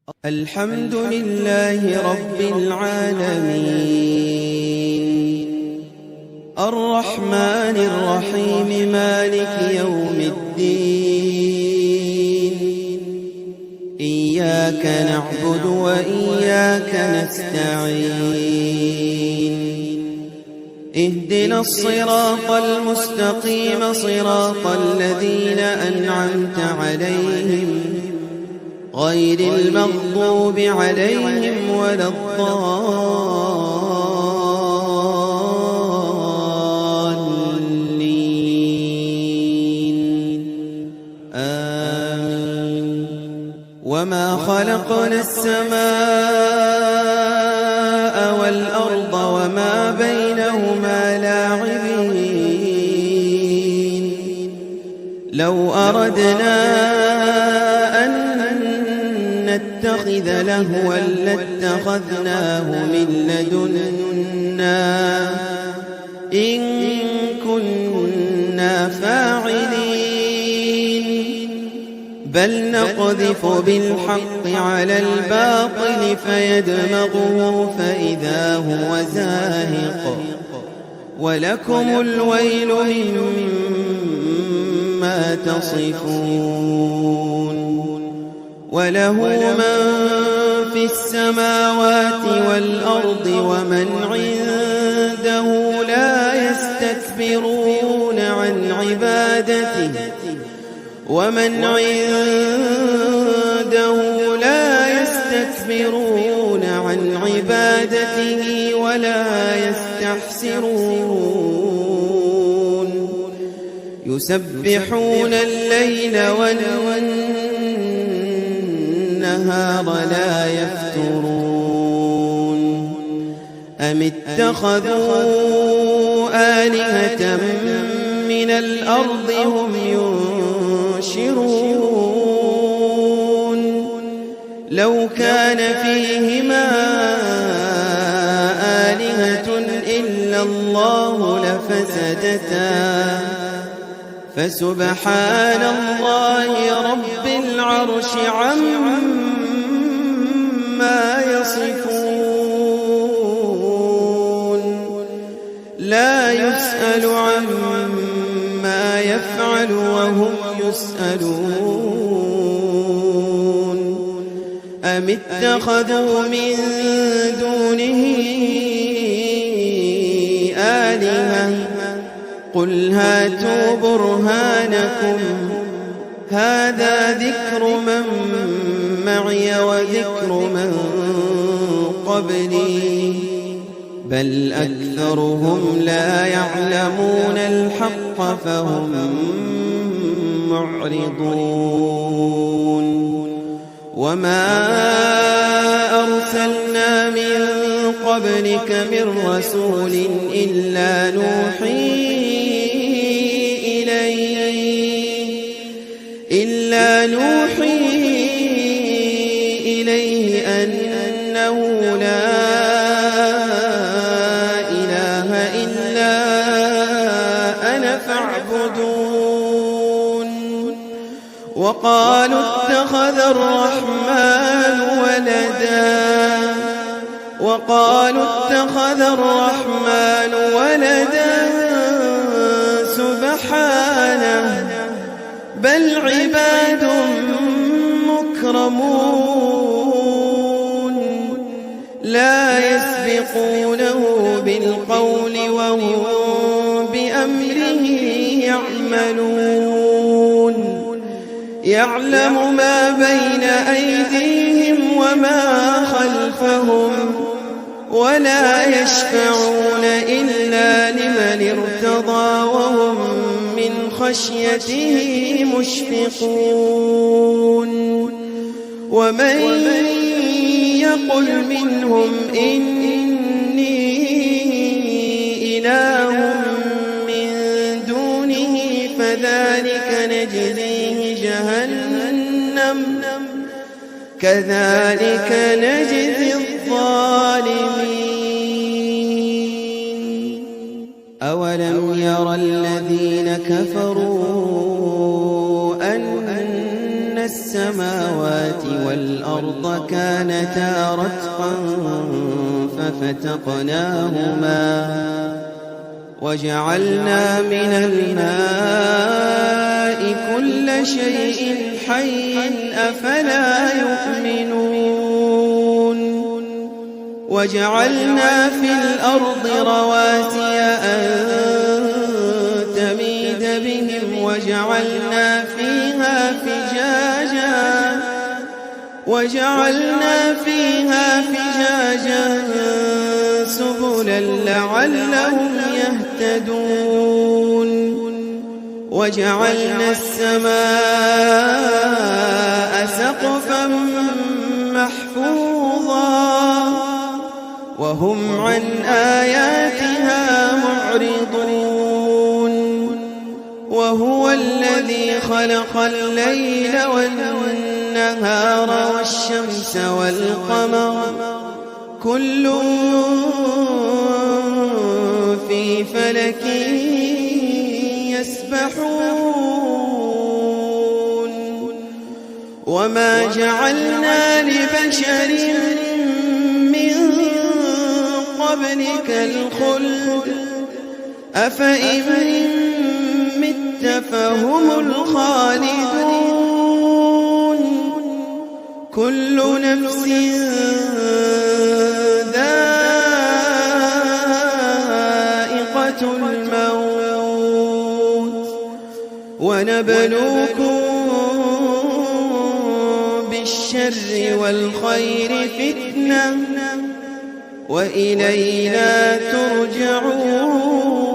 الحمد لله رب العالمين الرحمن الرحيم مالك يوم الدين إياك نعبد وإياك نستعين اهدنا الصراط المستقيم صراط الذين أنعمت عليهم غير المغضوب عليهم ولا الضالين آمين. وما خلقنا السماء والأرض وما بينهما لاعبين لو أردنا نتخذ لهوا لاتخذناه من لدنا إن كنا فاعلين بل نقذف بالحق على الباطل فيدمغه فإذا هو زاهق ولكم الويل مما تصفون وله من في السماوات والأرض ومن عنده لا يستكبرون عن عبادته ولا يستحسرون يسبحون الليل والنهار لا يفترون أم اتخذوا آلهة من الأرض هم ينشرون لو كان فيهما آلهة إلا الله لفسدتا فسبحان الله رب العرش عما يصفون لا يسأل عما يفعل وهم يسألون أم اتخذوا من دونه آلهة قل هاتوا برهانكم هذا ذكر من معي وذكر من قبلي بل أكثرهم لا يعلمون الحق فهم معرضون وما أرسلنا من قبلك من رسول إلا نوحي إليه أنه لا إله إلا أنا فاعبدون وقالوا اتخذ الرحمن ولدا سبحانه بل عباد مكرمون لا يسبقونه بالقول وهم بأمره يعملون يعلم ما بين أيديهم وما خلفهم ولا يشفعون إلا لمن ارتضى وهم من خشيته مشفقون ومن يقل منهم إني إله من دونه فذلك نجزيه جهنم كذلك نجزي الظالمين أولم يرى الذين كفروا أن السماوات والأرض كانتا رتقا ففتقناهما وجعلنا من الماء كل شيء حي أفلا يؤمنون وجعلنا في الأرض رواسي أن تميد بهم وجعلنا فيها فجاجا سبلا لعلهم يهتدون وجعلنا السماء سقفا محفوظا وهم عن آياتها معرضون وهو الذي خلق الليل والنهار والشمس والقمر كل في فلك يسبحون وما جعلنا لبشر من قبلك الخلد أفإن مت فهم الخالدون كل نفس ذائقة الموت ونبلوكم بالشر والخير فتنة وإلينا ترجعون